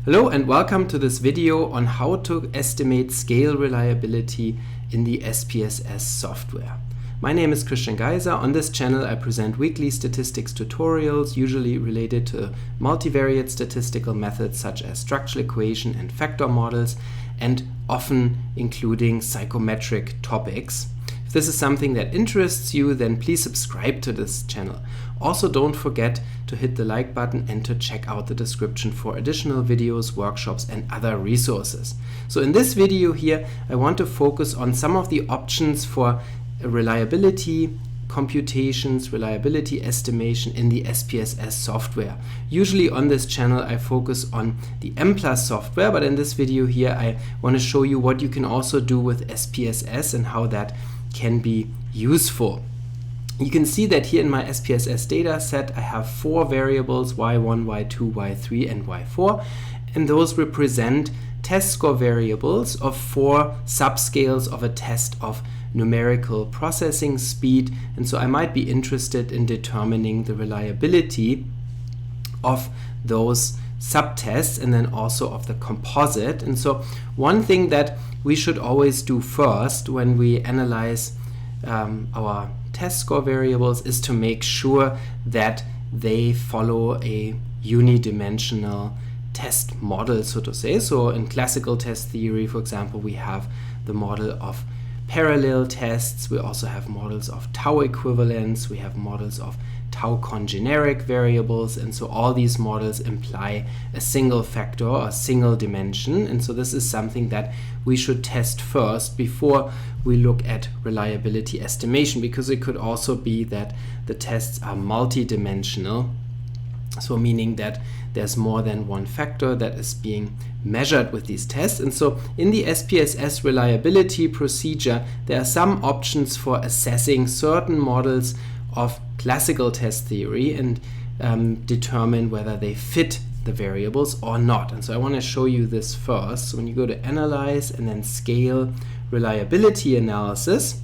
Hello and welcome to this video on how to estimate scale reliability in the SPSS software. My name is Geiser. On this channel I present weekly statistics tutorials, usually related to multivariate statistical methods such as structural equation and factor models, and often including psychometric topics. If this is something that interests you, then please subscribe to this channel. Also, don't forget to hit the like button and to check out the description for additional videos, workshops and other resources. So in this video here, I want to focus on some of the options for reliability computations, reliability estimation in the SPSS software. Usually on this channel I focus on the Mplus software, but in this video here I want to show you what you can also do with SPSS and how that can be useful. You can see that here in my SPSS data set I have 4 variables, y1, y2, y3 and y4, and those represent test score variables of 4 subscales of a test of numerical processing speed, and so I might be interested in determining the reliability of those subtests and then also of the composite. And so one thing that we should always do first when we analyze our test score variables is to make sure that they follow a unidimensional test model, so to say. So in classical test theory, for example, we have the model of parallel tests, we also have models of tau equivalence, we have models of tau congeneric variables, and so all these models imply a single factor or single dimension, and so this is something that we should test first before we look at reliability estimation, because it could also be that the tests are multidimensional, so meaning that there's more than one factor that is being measured with these tests. And so in the SPSS reliability procedure, there are some options for assessing certain models of classical test theory and determine whether they fit the variables or not. And so I want to show you this first. So when you go to Analyze and then Scale Reliability Analysis,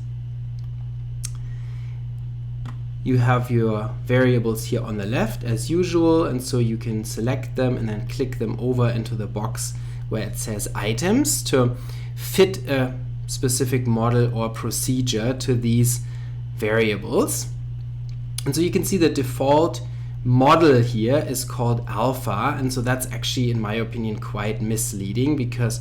you have your variables here on the left as usual, and so you can select them and then click them over into the box where it says items to fit a specific model or procedure to these variables. And so you can see the default model here is called alpha, and so that's actually, in my opinion, quite misleading, because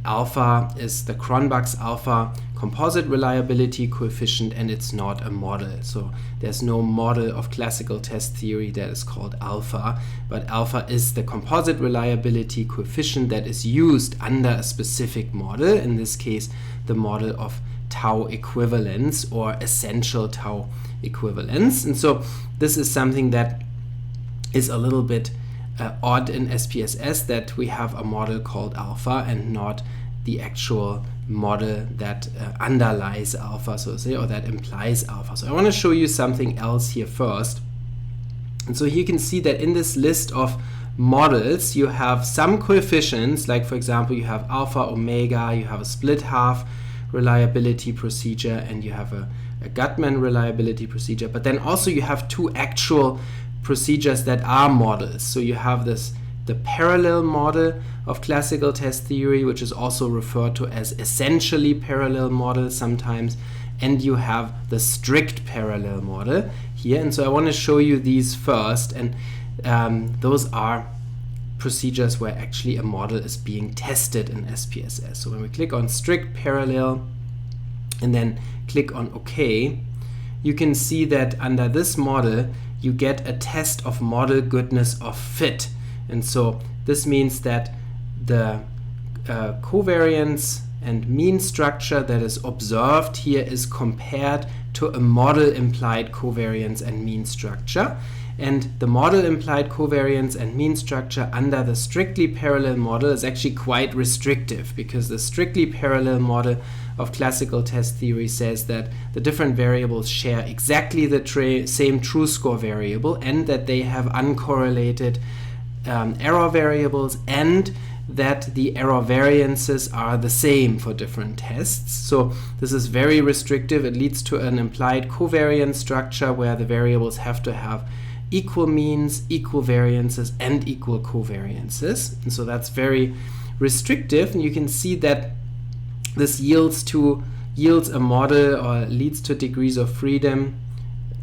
alpha is the Cronbach's alpha composite reliability coefficient and it's not a model. So there's no model of classical test theory that is called alpha, but alpha is the composite reliability coefficient that is used under a specific model, in this case the model of tau equivalence or essential tau equivalence. And so this is something that is a little bit odd in SPSS, that we have a model called alpha and not the actual model that underlies alpha, so to say, or that implies alpha. So I want to show you something else here first. And so you can see that in this list of models you have some coefficients, like for example you have alpha, omega, you have a split half reliability procedure, and you have a Gutman reliability procedure, but then also you have 2 actual procedures that are models. So you have the parallel model of classical test theory, which is also referred to as essentially parallel model sometimes, and you have the strict parallel model here. And so I want to show you these first, and those are procedures where actually a model is being tested in SPSS. So when we click on strict parallel and then click on OK, you can see that under this model you get a test of model goodness of fit. And so this means that the covariance and mean structure that is observed here is compared to a model implied covariance and mean structure. And the model implied covariance and mean structure under the strictly parallel model is actually quite restrictive, because the strictly parallel model of classical test theory says that the different variables share exactly the same true score variable, and that they have uncorrelated error variables, and that the error variances are the same for different tests. So this is very restrictive. It leads to an implied covariance structure where the variables have to have equal means, equal variances, and equal covariances. And so that's very restrictive, and you can see that this yields a model, or leads to degrees of freedom,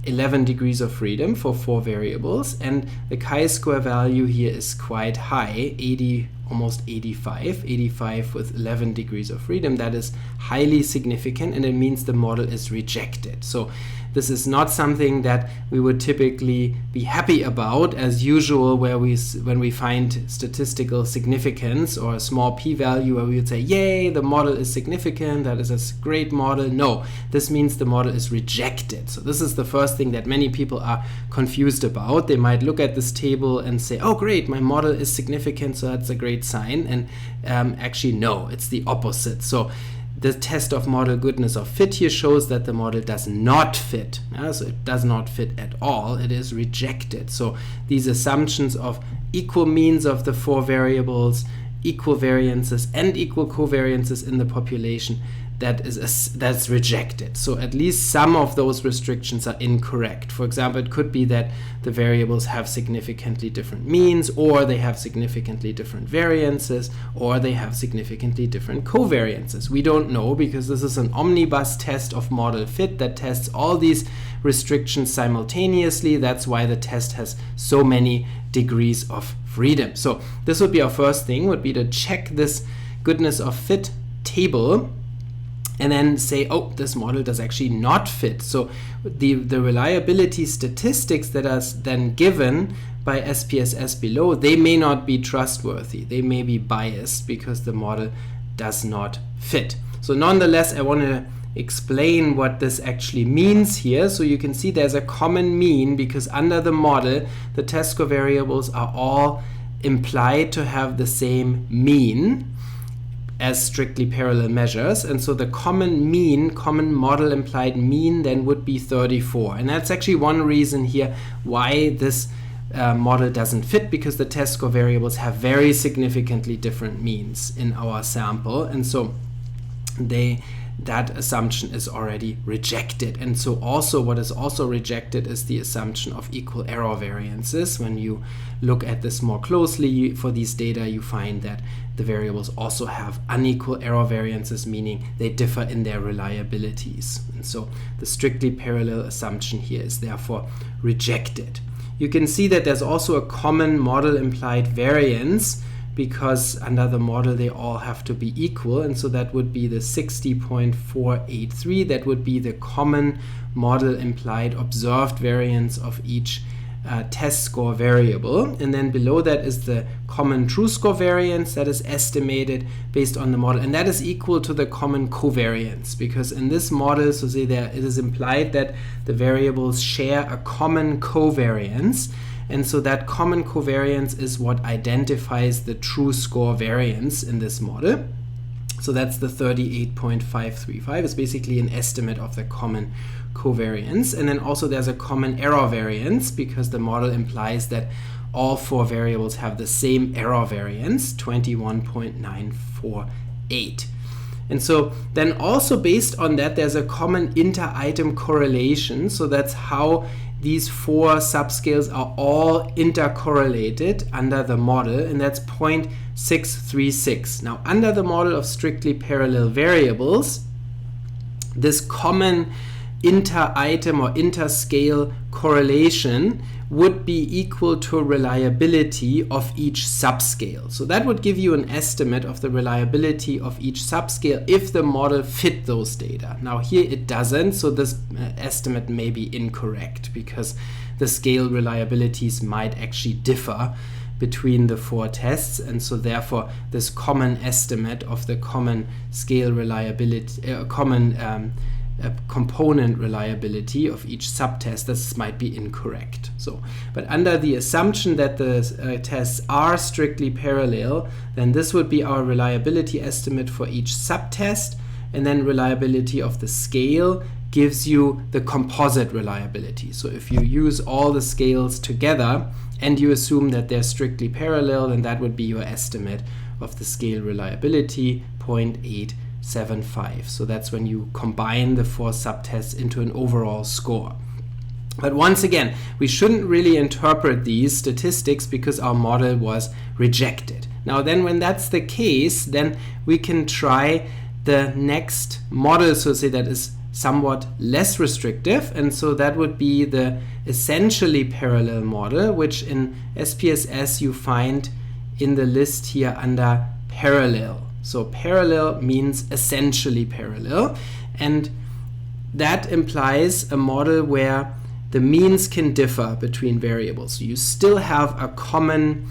11 degrees of freedom for 4 variables, and the chi-square value here is quite high, 80, almost 85 with 11 degrees of freedom. That is highly significant, and it means the model is rejected. So this is not something that we would typically be happy about as usual, when we find statistical significance or a small p-value, where we would say, yay, the model is significant, that is a great model. No, this means the model is rejected. So this is the first thing that many people are confused about. They might look at this table and say, oh great, my model is significant, so that's a great sign. And actually no, it's the opposite. So the test of model goodness of fit here shows that the model does not fit. So it does not fit at all. It is rejected. So these assumptions of equal means of the 4 variables, equal variances, and equal covariances in the population, that's rejected. So at least some of those restrictions are incorrect. For example, it could be that the variables have significantly different means, or they have significantly different variances, or they have significantly different covariances. We don't know, because this is an omnibus test of model fit that tests all these restrictions simultaneously. That's why the test has so many degrees of freedom. So this would be our first thing, would be to check this goodness of fit table, and then say, oh, this model does actually not fit. So the reliability statistics that are then given by SPSS below, they may not be trustworthy. They may be biased because the model does not fit. So nonetheless, I want to explain what this actually means here. So you can see there's a common mean, because under the model, the test covariables are all implied to have the same mean as strictly parallel measures, and so the common mean, common model implied mean, then would be 34. And that's actually one reason here why this model doesn't fit, because the test covariables have very significantly different means in our sample, and so that assumption is already rejected. And so also what is also rejected is the assumption of equal error variances. When you look at this more closely for these data, you find that the variables also have unequal error variances, meaning they differ in their reliabilities. And so the strictly parallel assumption here is therefore rejected. You can see that there's also a common model implied variance, because under the model they all have to be equal, and so that would be the 60.483. That would be the common model implied observed variance of each test score variable. And then below that is the common true score variance that is estimated based on the model, and that is equal to the common covariance, because in this model, so say there, it is implied that the variables share a common covariance. And so that common covariance is what identifies the true score variance in this model. So that's the 38.535. It's basically an estimate of the common covariance. And then also there's a common error variance, because the model implies that all 4 variables have the same error variance, 21.948. And so then also based on that, there's a common inter-item correlation. So that's how these 4 subscales are all intercorrelated under the model, and that's 0.636. Now, under the model of strictly parallel variables, this common inter-item or inter-scale correlation would be equal to reliability of each subscale. So that would give you an estimate of the reliability of each subscale if the model fit those data. Now here it doesn't, so this estimate may be incorrect, because the scale reliabilities might actually differ between the 4 tests, and so therefore this common estimate of the common scale reliability, component reliability of each subtest, this might be incorrect. So, but under the assumption that the tests are strictly parallel, then this would be our reliability estimate for each subtest, and then reliability of the scale gives you the composite reliability. So if you use all the scales together and you assume that they're strictly parallel, then that would be your estimate of the scale reliability, 0.875. So that's when you combine the 4 subtests into an overall score. But once again, we shouldn't really interpret these statistics because our model was rejected. Now then, when that's the case, then we can try the next model, so to say, that is somewhat less restrictive, and so that would be the essentially parallel model, which in SPSS you find in the list here under parallel. So parallel means essentially parallel, and that implies a model where the means can differ between variables. So you still have a common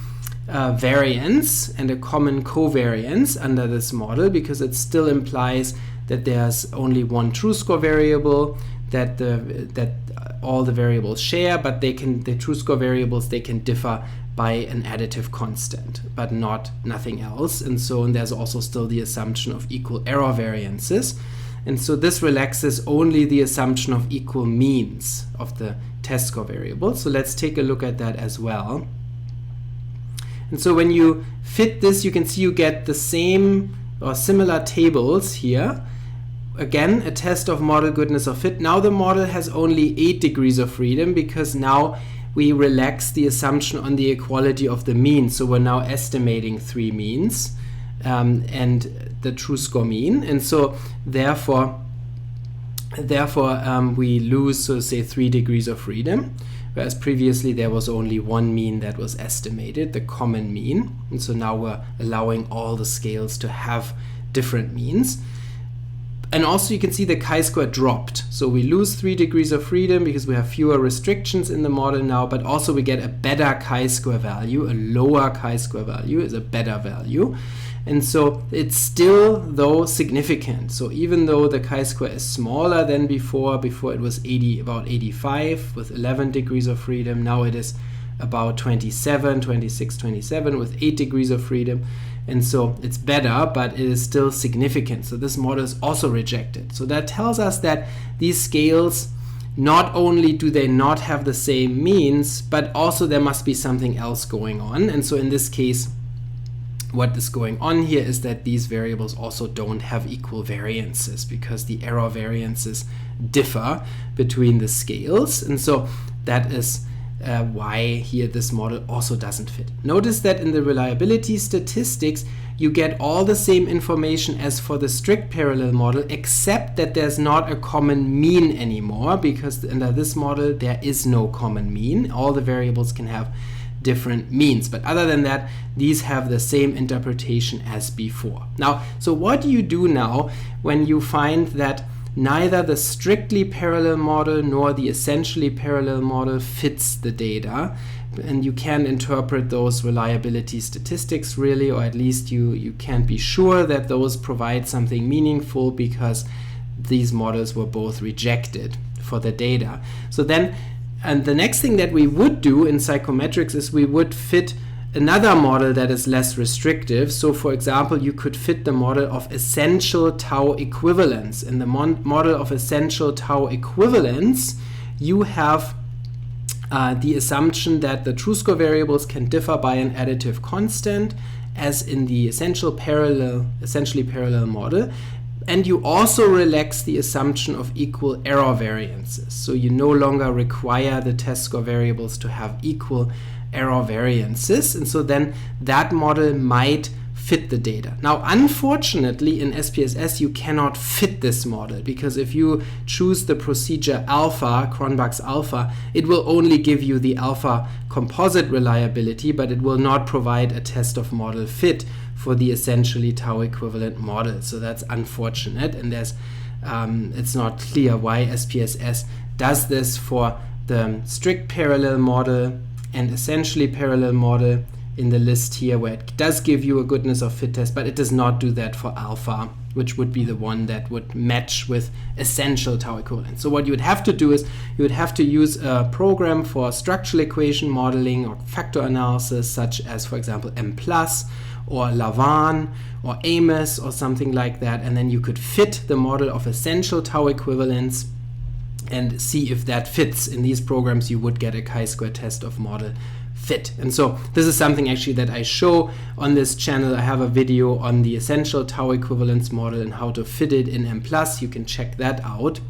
variance and a common covariance under this model, because it still implies that there's only one true score variable that all the variables share, but the true score variables, they can differ by an additive constant, but nothing else. And there's also still the assumption of equal error variances. And so this relaxes only the assumption of equal means of the test score variable. So let's take a look at that as well. And so when you fit this, you can see you get the same or similar tables here. Again, a test of model goodness of fit. Now the model has only 8 degrees of freedom, because now we relax the assumption on the equality of the mean. So we're now estimating 3 means and the true score mean. And so therefore we lose, so to say, 3 degrees of freedom, whereas previously there was only one mean that was estimated, the common mean. And so now we're allowing all the scales to have different means. And also you can see the chi-square dropped. So we lose 3 degrees of freedom because we have fewer restrictions in the model now, but also we get a better chi-square value. A lower chi-square value is a better value. And so it's still, though, significant. So even though the chi-square is smaller than before it was about 85 with 11 degrees of freedom, now it is about 27, 26, 27 with 8 degrees of freedom. And so it's better, but it is still significant. So this model is also rejected. So that tells us that these scales, not only do they not have the same means, but also there must be something else going on. And so in this case, what is going on here is that these variables also don't have equal variances, because the error variances differ between the scales. And so that is why here this model also doesn't fit. Notice that in the reliability statistics you get all the same information as for the strict parallel model, except that there's not a common mean anymore, because under this model there is no common mean. All the variables can have different means, but other than that these have the same interpretation as before. Now, so what do you do now when you find that neither the strictly parallel model nor the essentially parallel model fits the data, and you can't interpret those reliability statistics really, or at least you can't be sure that those provide something meaningful because these models were both rejected for the data? So then, and the next thing that we would do in psychometrics is we would fit another model that is less restrictive. So for example, you could fit the model of essential tau equivalence. In the model of essential tau equivalence, you have the assumption that the true score variables can differ by an additive constant, as in the essentially parallel model. And you also relax the assumption of equal error variances. So you no longer require the test score variables to have equal error variances. And so then that model might fit the data. Now, unfortunately, in SPSS, you cannot fit this model, because if you choose the procedure alpha, Cronbach's alpha, it will only give you the alpha composite reliability, but it will not provide a test of model fit for the essentially tau equivalent model. So that's unfortunate, and there's it's not clear why SPSS does this for the strict parallel model and essentially parallel model in the list here, where it does give you a goodness of fit test, but it does not do that for alpha, which would be the one that would match with essential tau equivalent. So what you would have to do is you would have to use a program for structural equation modeling or factor analysis, such as, for example, Mplus or Lavan or Amos or something like that, and then you could fit the model of essential tau equivalence and see if that fits. In these programs you would get a chi-square test of model fit. And so this is something actually that I show on this channel. I have a video on the essential tau equivalence model and how to fit it in Mplus. You can check that out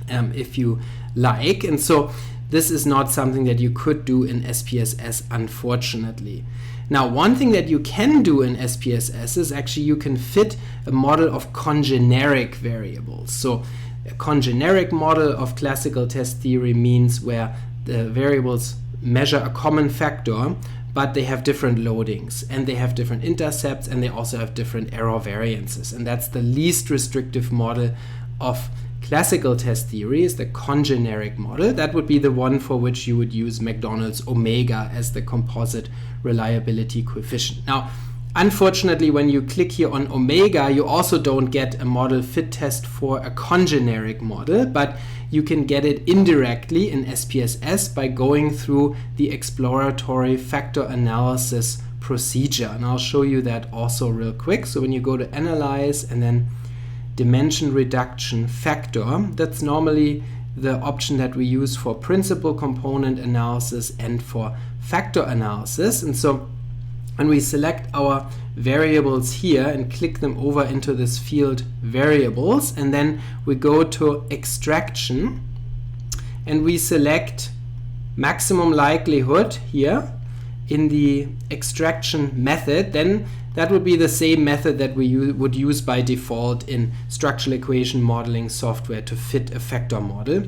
if you like. And so this is not something that you could do in SPSS, unfortunately. Now, one thing that you can do in SPSS is actually you can fit a model of congeneric variables. So a congeneric model of classical test theory means where the variables measure a common factor, but they have different loadings and they have different intercepts and they also have different error variances. And that's the least restrictive model of classical test theory, is the congeneric model. That would be the one for which you would use McDonald's omega as the composite reliability coefficient. Now, unfortunately, when you click here on omega, you also don't get a model fit test for a congeneric model, but you can get it indirectly in SPSS by going through the exploratory factor analysis procedure. And I'll show you that also real quick. So when you go to analyze and then dimension reduction factor, that's normally the option that we use for principal component analysis and for factor analysis. And so when we select our variables here and click them over into this field variables, and then we go to extraction and we select maximum likelihood here in the extraction method, then that would be the same method that we would use by default in structural equation modeling software to fit a factor model.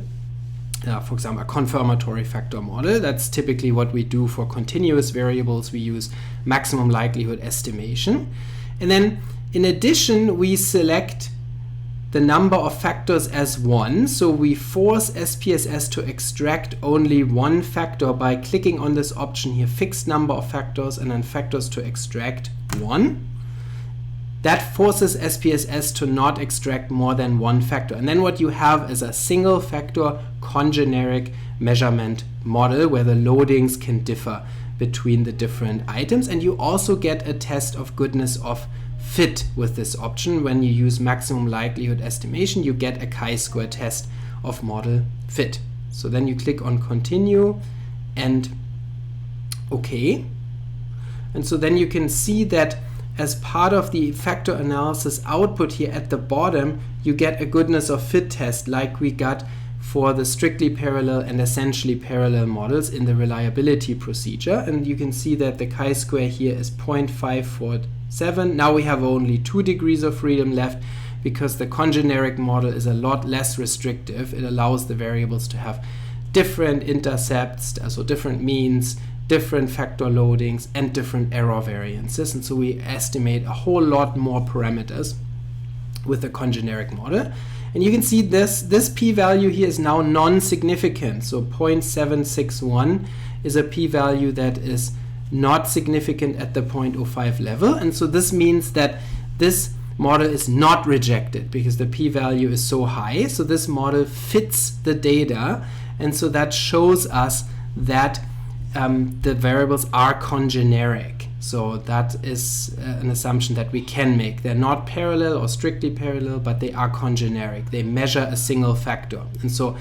For example, a confirmatory factor model. That's typically what we do for continuous variables. We use maximum likelihood estimation. And then in addition, we select the number of factors as 1. So we force SPSS to extract only one factor by clicking on this option here, fixed number of factors, and then factors to extract 1. That forces SPSS to not extract more than one factor. And then what you have is a single factor congeneric measurement model where the loadings can differ between the different items. And you also get a test of goodness of fit with this option. When you use maximum likelihood estimation, you get a chi-square test of model fit. So then you click on continue and OK. And so then you can see that as part of the factor analysis output here at the bottom, you get a goodness of fit test like we got for the strictly parallel and essentially parallel models in the reliability procedure. And you can see that the chi-square here is 0.547. Now we have only 2 degrees of freedom left because the congeneric model is a lot less restrictive. It allows the variables to have different intercepts, so different means, different factor loadings, and different error variances. And so we estimate a whole lot more parameters with the congeneric model. And you can see this p-value here is now non-significant. So 0.761 is a p-value that is not significant at the 0.05 level. And so this means that this model is not rejected because the p-value is so high. So this model fits the data. And so that shows us that the variables are congeneric. So that is an assumption that we can make. They're not parallel or strictly parallel, but they are congeneric. They measure a single factor. And so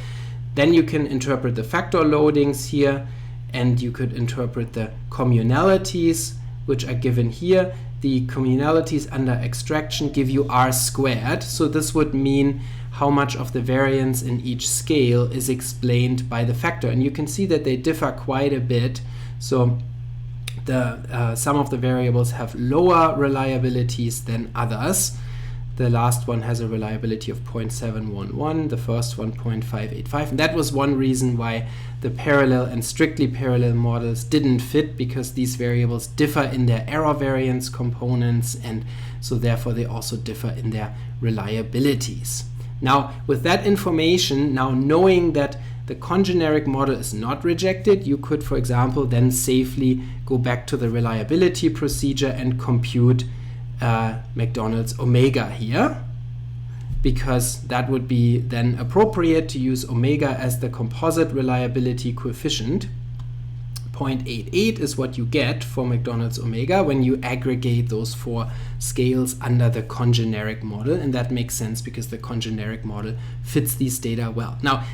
then you can interpret the factor loadings here, and you could interpret the communalities, which are given here. The communalities under extraction give you R squared. So this would mean how much of the variance in each scale is explained by the factor. And you can see that they differ quite a bit. So some of the variables have lower reliabilities than others. The last one has a reliability of 0.711, the first one 0.585. And that was one reason why the parallel and strictly parallel models didn't fit, because these variables differ in their error variance components, and so therefore they also differ in their reliabilities. Now, with that information, now knowing that the congeneric model is not rejected, you could, for example, then safely go back to the reliability procedure and compute McDonald's omega here, because that would be then appropriate to use omega as the composite reliability coefficient. 0.88 is what you get for McDonald's omega when you aggregate those 4 scales under the congeneric model, and that makes sense because the congeneric model fits these data well. Now,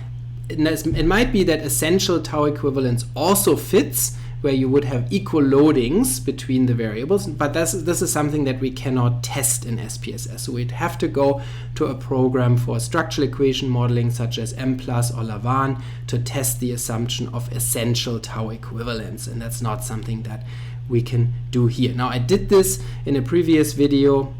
it might be that essential tau equivalence also fits, where you would have equal loadings between the variables, but this is something that we cannot test in SPSS. So we'd have to go to a program for structural equation modeling such as Mplus or latent to test the assumption of essential tau equivalence, and that's not something that we can do here. Now, I did this in a previous video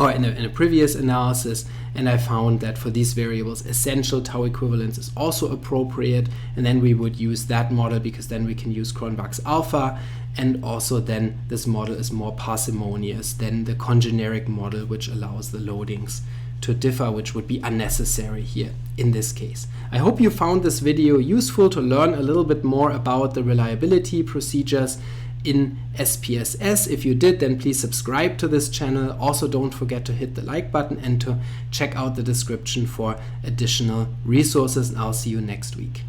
or in a previous analysis, and I found that for these variables essential tau equivalence is also appropriate, and then we would use that model because then we can use Cronbach's alpha, and also then this model is more parsimonious than the Congeneric model, which allows the loadings to differ, which would be unnecessary here in this case. I hope you found this video useful to learn a little bit more about the reliability procedures in SPSS. If you did, then please subscribe to this channel. Also, don't forget to hit the like button and to check out the description for additional resources, and I'll see you next week.